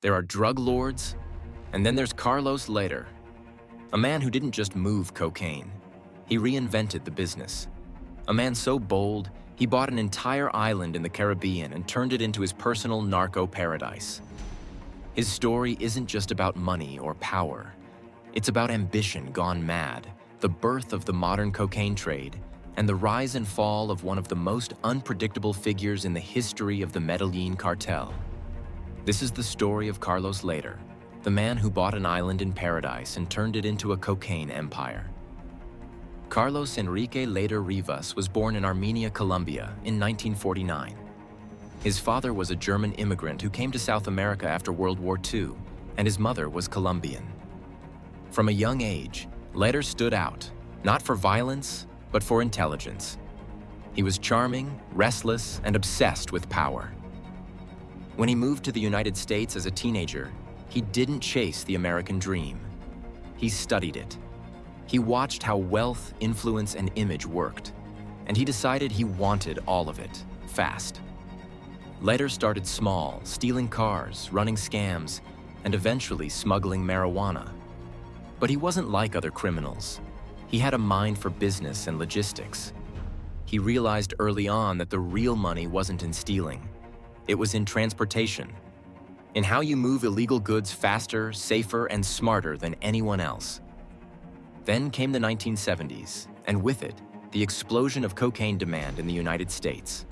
There are drug lords, and then there's Carlos Lehder, a man who didn't just move cocaine. He reinvented the business. A man so bold, he bought an entire island in the Caribbean and turned it into his personal narco paradise. His story isn't just about money or power. It's about ambition gone mad, the birth of the modern cocaine trade, and the rise and fall of one of the most unpredictable figures in the history of the Medellín Cartel. This is the story of Carlos Lehder, the man who bought an island in paradise and turned it into a cocaine empire. Carlos Enrique Lehder Rivas was born in Armenia, Colombia, in 1949. His father was a German immigrant who came to South America after World War II, and his mother was Colombian. From a young age, Lehder stood out, not for violence, but for intelligence. He was charming, restless, and obsessed with power. When he moved to the United States as a teenager, he didn't chase the American dream. He studied it. He watched how wealth, influence, and image worked, and he decided he wanted all of it, fast. Lehder started small, stealing cars, running scams, and eventually smuggling marijuana. But he wasn't like other criminals. He had a mind for business and logistics. He realized early on that the real money wasn't in stealing. It was in transportation, in how you move illegal goods faster, safer, and smarter than anyone else. Then came the 1970s, and with it, the explosion of cocaine demand in the United States.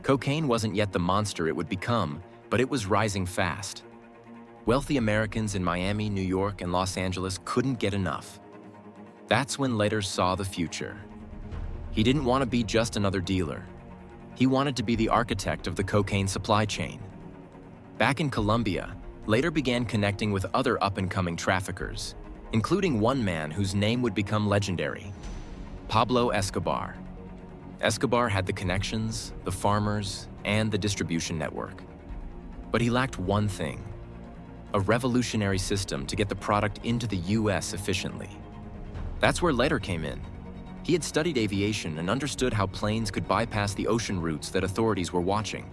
Cocaine wasn't yet the monster it would become, but it was rising fast. Wealthy Americans in Miami, New York, and Los Angeles couldn't get enough. That's when Lehder saw the future. He didn't want to be just another dealer. He wanted to be the architect of the cocaine supply chain. Back in Colombia, Lehder began connecting with other up-and-coming traffickers, including one man whose name would become legendary, Pablo Escobar. Escobar had the connections, the farmers, and the distribution network. But he lacked one thing: a revolutionary system to get the product into the US efficiently. That's where Lehder came in. He had studied aviation and understood how planes could bypass the ocean routes that authorities were watching.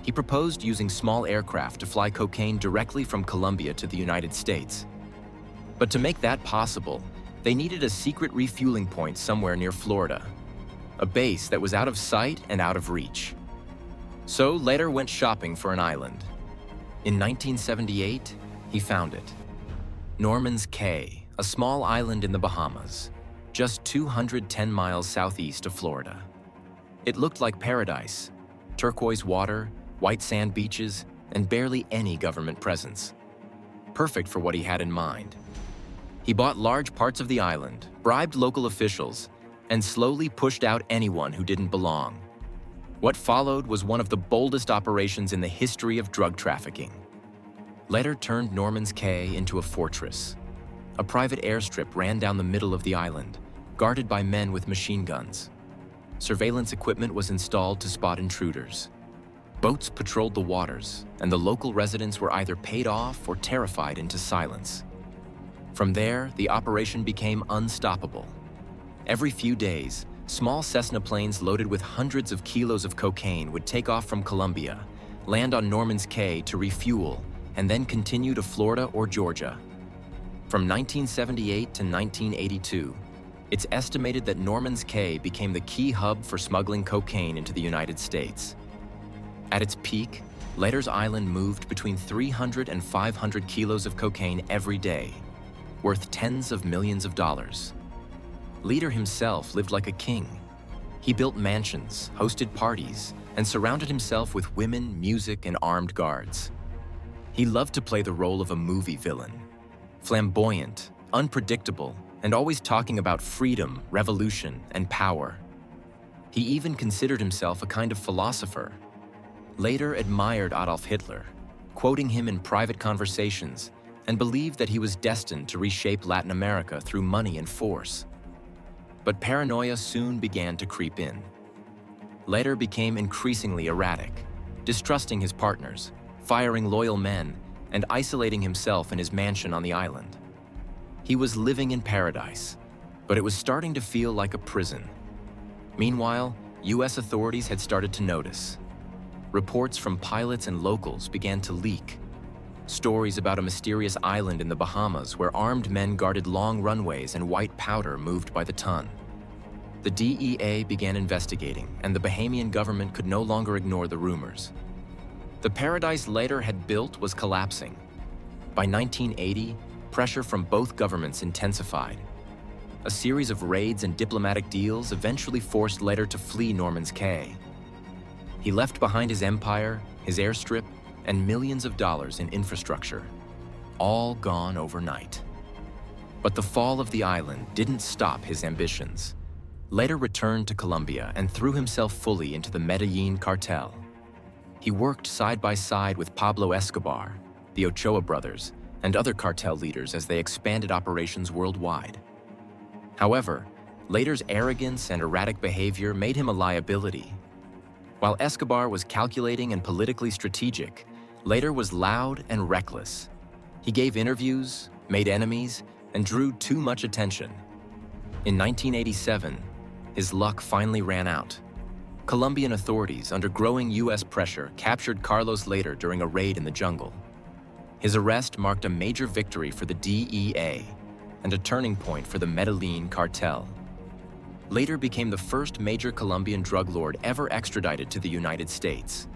He proposed using small aircraft to fly cocaine directly from Colombia to the United States. But to make that possible, they needed a secret refueling point somewhere near Florida, a base that was out of sight and out of reach. So Lehder went shopping for an island. In 1978, he found it. Norman's Cay, a small island in the Bahamas, just 210 miles southeast of Florida. It looked like paradise: turquoise water, white sand beaches, and barely any government presence. Perfect for what he had in mind. He bought large parts of the island, bribed local officials, and slowly pushed out anyone who didn't belong. What followed was one of the boldest operations in the history of drug trafficking. Lehder turned Norman's Cay into a fortress. A private airstrip ran down the middle of the island, guarded by men with machine guns. Surveillance equipment was installed to spot intruders. Boats patrolled the waters, and the local residents were either paid off or terrified into silence. From there, the operation became unstoppable. Every few days, small Cessna planes loaded with hundreds of kilos of cocaine would take off from Colombia, land on Norman's Cay to refuel, and then continue to Florida or Georgia. From 1978 to 1982, it's estimated that Norman's Cay became the key hub for smuggling cocaine into the United States. At its peak, Lehder's island moved between 300 and 500 kilos of cocaine every day, worth tens of millions of dollars. Lehder himself lived like a king. He built mansions, hosted parties, and surrounded himself with women, music, and armed guards. He loved to play the role of a movie villain, flamboyant, unpredictable, and always talking about freedom, revolution, and power. He even considered himself a kind of philosopher. Lehder admired Adolf Hitler, quoting him in private conversations, and believed that he was destined to reshape Latin America through money and force. But paranoia soon began to creep in. Lehder became increasingly erratic, distrusting his partners, firing loyal men, and isolating himself in his mansion on the island. He was living in paradise, but it was starting to feel like a prison. Meanwhile, US authorities had started to notice. Reports from pilots and locals began to leak, Stories about a mysterious island in the Bahamas where armed men guarded long runways and white powder moved by the ton. The DEA began investigating, and the Bahamian government could no longer ignore the rumors. The paradise Lehder had built was collapsing. By 1980, pressure from both governments intensified. A series of raids and diplomatic deals eventually forced Lehder to flee Norman's Cay. He left behind his empire, his airstrip, and millions of dollars in infrastructure, all gone overnight. But the fall of the island didn't stop his ambitions. Lehder returned to Colombia and threw himself fully into the Medellín Cartel. He worked side by side with Pablo Escobar, the Ochoa brothers, and other cartel leaders as they expanded operations worldwide. However, Lehder's arrogance and erratic behavior made him a liability. While Escobar was calculating and politically strategic, Lehder was loud and reckless. He gave interviews, made enemies, and drew too much attention. In 1987, his luck finally ran out. Colombian authorities, under growing U.S. pressure, captured Carlos Lehder during a raid in the jungle. His arrest marked a major victory for the DEA and a turning point for the Medellín Cartel. Lehder became the first major Colombian drug lord ever extradited to the United States.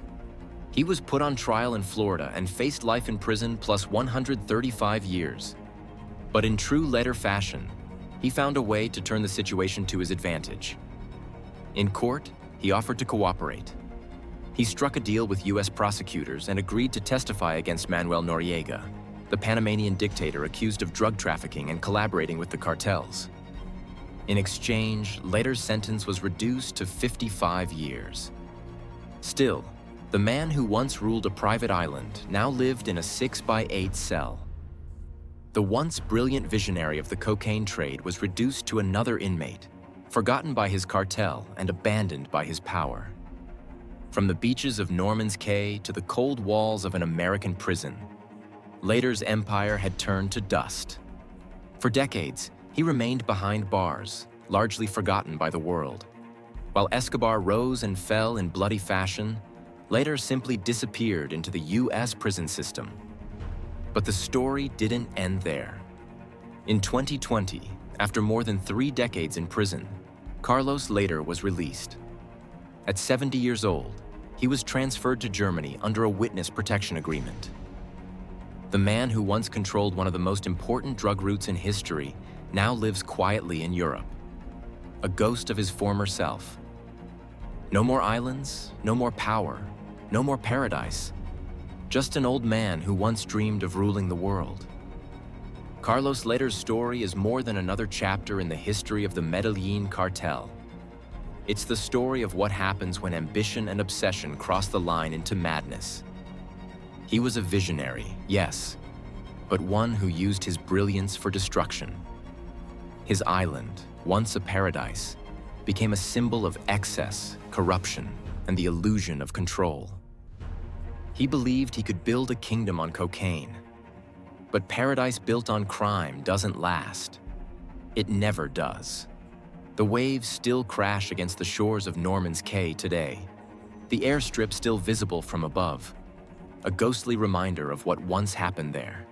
He was put on trial in Florida and faced life in prison plus 135 years. But in true Lehder fashion, he found a way to turn the situation to his advantage. In court, he offered to cooperate. He struck a deal with U.S. prosecutors and agreed to testify against Manuel Noriega, the Panamanian dictator accused of drug trafficking and collaborating with the cartels. In exchange, Lehder's sentence was reduced to 55 years. Still, the man who once ruled a private island now lived in a 6x8 cell. The once brilliant visionary of the cocaine trade was reduced to another inmate, forgotten by his cartel and abandoned by his power. From the beaches of Norman's Cay to the cold walls of an American prison, Lehder's empire had turned to dust. For decades, he remained behind bars, largely forgotten by the world. While Escobar rose and fell in bloody fashion, Lehder simply disappeared into the U.S. prison system. But the story didn't end there. In 2020, after more than 3 decades in prison, Carlos Lehder was released. At 70 years old, he was transferred to Germany under a witness protection agreement. The man who once controlled one of the most important drug routes in history now lives quietly in Europe, a ghost of his former self. No more islands, no more power, no more paradise. Just an old man who once dreamed of ruling the world. Carlos Lehder's story is more than another chapter in the history of the Medellín Cartel. It's the story of what happens when ambition and obsession cross the line into madness. He was a visionary, yes, but one who used his brilliance for destruction. His island, once a paradise, became a symbol of excess, corruption, and the illusion of control. He believed he could build a kingdom on cocaine. But paradise built on crime doesn't last. It never does. The waves still crash against the shores of Norman's Cay today. The airstrip still visible from above, a ghostly reminder of what once happened there.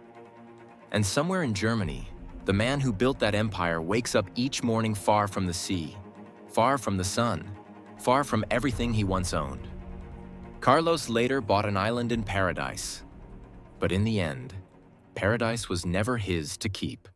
And somewhere in Germany, the man who built that empire wakes up each morning far from the sea, far from the sun, far from everything he once owned. Carlos Lehder bought an island in paradise, but in the end, paradise was never his to keep.